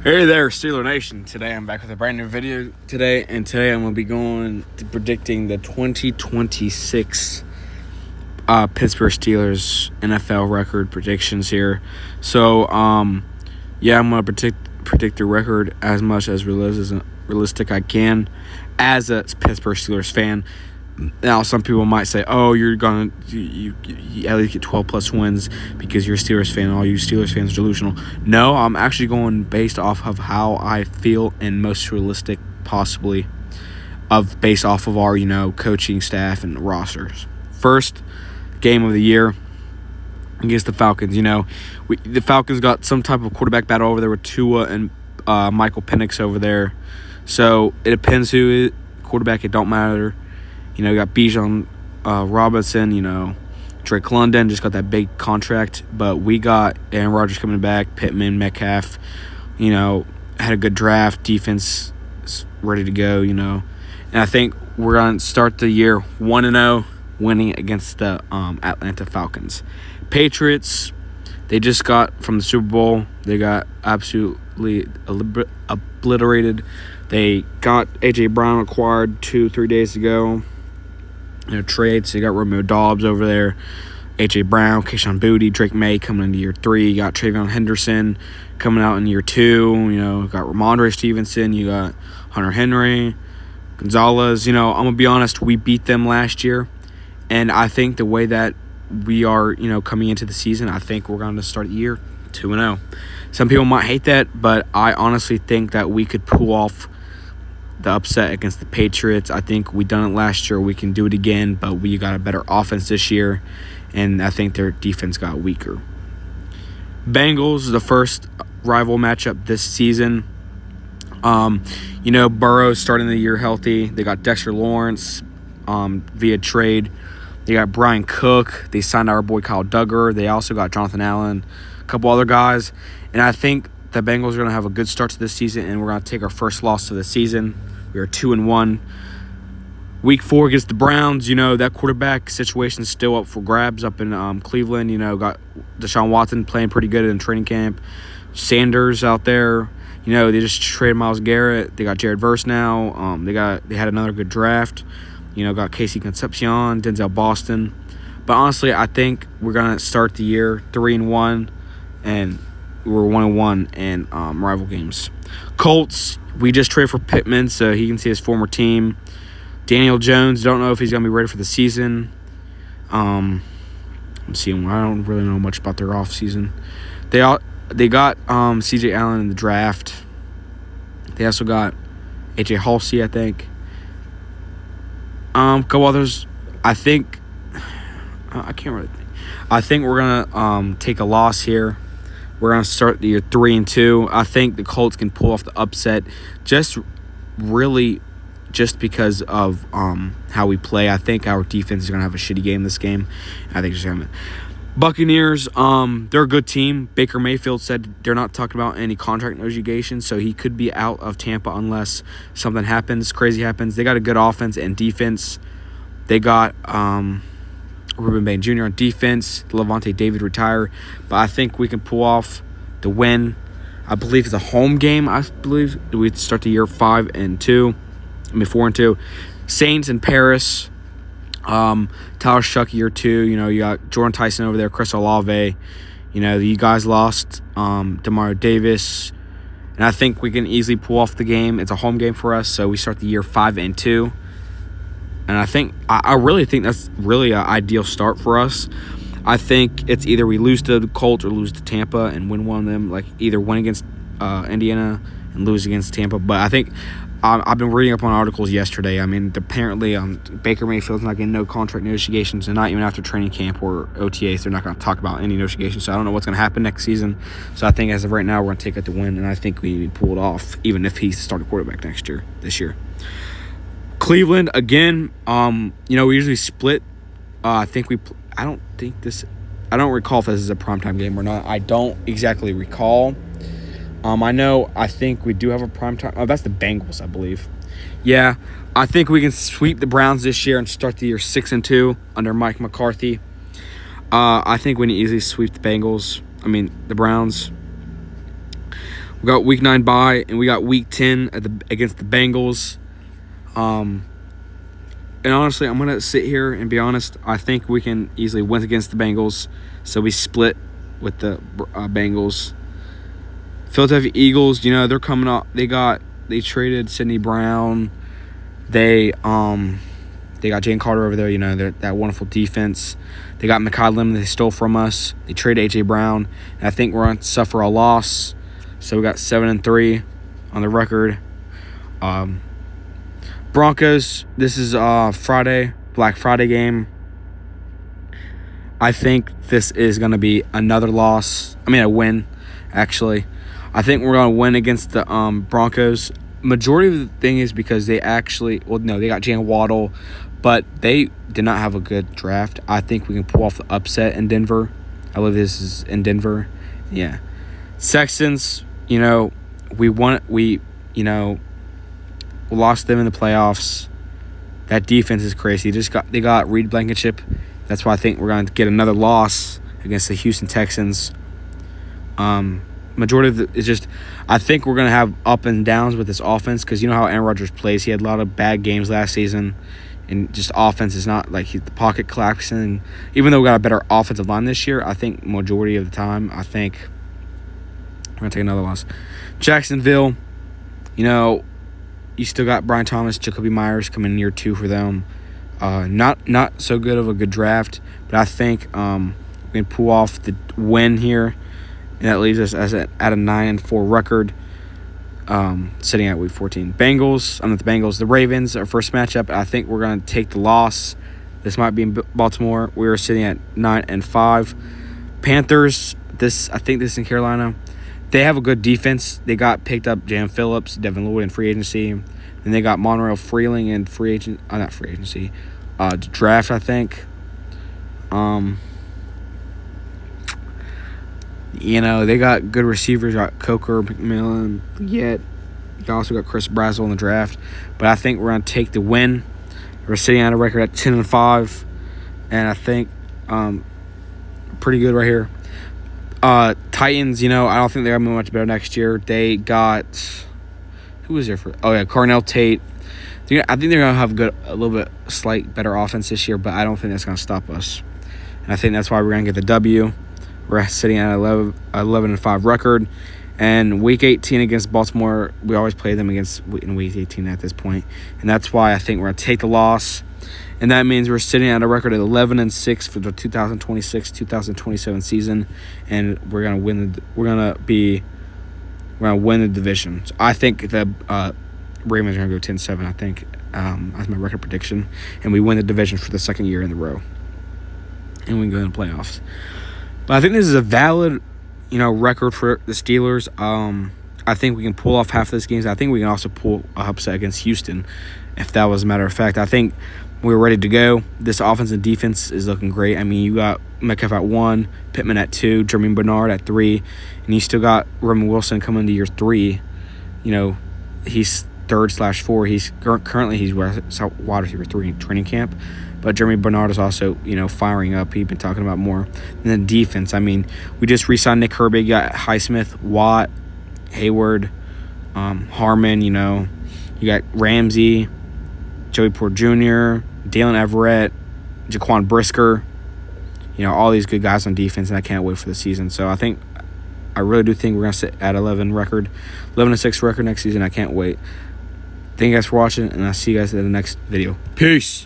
Hey there, Steeler Nation. Today I'm back with a brand new video and today I'm going to be going to predicting the 2026 Pittsburgh Steelers NFL record predictions here. So, I'm going to predict the record as much as realistic I can as a Pittsburgh Steelers fan. Now, some people might say, "Oh, you at least get 12 plus wins because you're a Steelers fan. All you Steelers fans are delusional." No, I'm actually going based off of how I feel and most realistic, possibly, based off of our coaching staff and rosters. First game of the year against the Falcons. The Falcons got some type of quarterback battle over there with Tua and Michael Penix over there. So it depends who is quarterback. It don't matter. You got Bijan Robinson, Drake London just got that big contract. But we got Aaron Rodgers coming back, Pittman, Metcalf, had a good draft, defense ready to go, And I think we're going to start the year 1-0, winning against the Atlanta Falcons. Patriots, they just got from the Super Bowl. They got absolutely obliterated. They got A.J. Brown acquired 2-3 days ago. Trades. You got Romeo Doubs over there, A.J. Brown, Kayshon Boutte, Drake May coming into year 3. You got Travion Henderson coming out in year 2. You got Ramondre Stevenson. You got Hunter Henry, Gonzalez. I'm going to be honest, we beat them last year. And I think the way that we are, coming into the season, I think we're going to start the year 2-0. Some people might hate that, but I honestly think that we could pull off the upset against the Patriots. I think we done it last year. We can do it again, but we got a better offense this year, and I think their defense got weaker. Bengals is the first rival matchup this season. Burrow's starting the year healthy. They got Dexter Lawrence via trade. They got Brian Cook. They signed our boy Kyle Duggar. They also got Jonathan Allen, a couple other guys, and I think the Bengals are going to have a good start to this season, and we're going to take our first loss to the season. We are 2-1. Week 4 against the Browns. That quarterback situation is still up for grabs up in Cleveland. Got Deshaun Watson playing pretty good in training camp. Sanders out there. They just traded Myles Garrett. They got Jared Verse now. They had another good draft. Got Casey Concepcion, Denzel Boston. But honestly, I think we're going to start the year 3-1, and we're 1-1 in rival games. Colts, we just traded for Pittman so he can see his former team. Daniel Jones, don't know if he's going to be ready for the season. I'm seeing. I don't really know much about their offseason. They got C.J. Allen in the draft. They also got A.J. Halsey, I think. A couple others. I think I can't really think. I think we're going to take a loss here. We're going to start the year 3-2. I think the Colts can pull off the upset just because of how we play. I think our defense is going to have a shitty game this game. I think just having Buccaneers, they're a good team. Baker Mayfield said they're not talking about any contract negotiations, so he could be out of Tampa unless something crazy happens. They got a good offense and defense. They got Ruben Bain Jr. on defense, Levante David retired, but I think we can pull off the win. I believe it's a home game. I believe we start the year 4-2. Saints in Paris. Tyler Shuck year 2. You got Jordan Tyson over there, Chris Olave. You guys lost Demario Davis, and I think we can easily pull off the game. It's a home game for us, so we start the year 5-2. And I really think that's really an ideal start for us. I think it's either we lose to the Colts or lose to Tampa and win one of them, like either win against Indiana and lose against Tampa. But I think I've been reading up on articles yesterday. Apparently Baker Mayfield's not getting no contract negotiations, and not even after training camp or OTAs. They're not going to talk about any negotiations. So I don't know what's going to happen next season. So I think as of right now, we're going to take it to win, and I think we need to pull it off, even if he's the starting quarterback this year. Cleveland again. We usually split. I don't recall if this is a primetime game or not. I don't exactly recall. I think we do have a primetime. Oh, that's the Bengals, I believe. Yeah, I think we can sweep the Browns this year and start the year 6-2 under Mike McCarthy. I think we can easily sweep the Browns. We got week 9 bye, and we got week 10 against the Bengals. And honestly, I'm gonna sit here and be honest. I think we can easily win against the Bengals, so we split with the Bengals. Philadelphia Eagles, they're coming up. They traded Sidney Brown. They got Jane Carter over there. That wonderful defense. They got Mekhi Lemon they stole from us. They traded A.J. Brown. And I think we're going to suffer a loss. So we got 7-3 on the record. Broncos, this is Friday, Black Friday game. I think this is going to be another loss. A win, actually. I think we're going to win against the Broncos. Majority of the thing is because they got Jalen Waddle, but they did not have a good draft. I think we can pull off the upset in Denver. I believe this is in Denver. Yeah. Texans, we lost them in the playoffs. That defense is crazy. They got Reed Blankenship. That's why I think we're going to get another loss against the Houston Texans. Majority of it is just, I think we're going to have up and downs with this offense because you know how Aaron Rodgers plays. He had a lot of bad games last season, and just offense is not like the pocket collapsing. Even though we got a better offensive line this year, I think majority of the time, I think we're going to take another loss. Jacksonville, you still got Brian Thomas, Jacoby Myers coming in year 2 for them. Not so good of a good draft, but I think we can pull off the win here. And that leaves us at a 9-4 record, sitting at week 14. The Ravens, our first matchup. I think we're going to take the loss. This might be in Baltimore. We are sitting at 9-5. Panthers, I think this is in Carolina. They have a good defense. They got picked up Jam Phillips, Devin Lloyd in free agency. And they got Monreal Freeling in draft, I think. They got good receivers. Got Coker, McMillan, Yet. They also got Chris Brazzell in the draft. But I think we're going to take the win. We're sitting at a record at 10-5. And I think pretty good right here. Titans, I don't think they're going to be much better next year. They got... Who was there for... Oh, yeah, Cornell Tate. I think they're going to have a little bit slight better offense this year, but I don't think that's going to stop us. And I think that's why we're going to get the W. We're sitting at 11-5 record. And Week 18 against Baltimore, we always play them in Week 18 at this point. And that's why I think we're going to take the loss. And that means we're sitting at a record of 11-6 for the 2026-2027 season. And we're going to win the division. So I think the Ravens are going to go 10-7, I think. That's my record prediction. And we win the division for the second year in a row. And we can go in the playoffs. But I think this is a valid, record for the Steelers. I think we can pull off half of these games. I think we can also pull a upset against Houston, if that was a matter of fact. I think we're ready to go. This offense and defense is looking great. You got Metcalf at 1, Pittman at 2, Jermaine Bernard at 3, and you still got Roman Wilson coming into year 3. He's 3rd/4. He's currently wide receiver 3 in training camp. But Jeremy Bernard is also, firing up. He's been talking about more. And then defense. We just re-signed Nick Herbig. Got Highsmith, Watt, Hayward, Harmon. You got Ramsey, Joey Porter Jr., Dalen Everett, Jaquan Brisker. All these good guys on defense, and I can't wait for the season. So I really do think we're going to sit at 11-6 record next season. I can't wait. Thank you guys for watching, and I'll see you guys in the next video. Peace.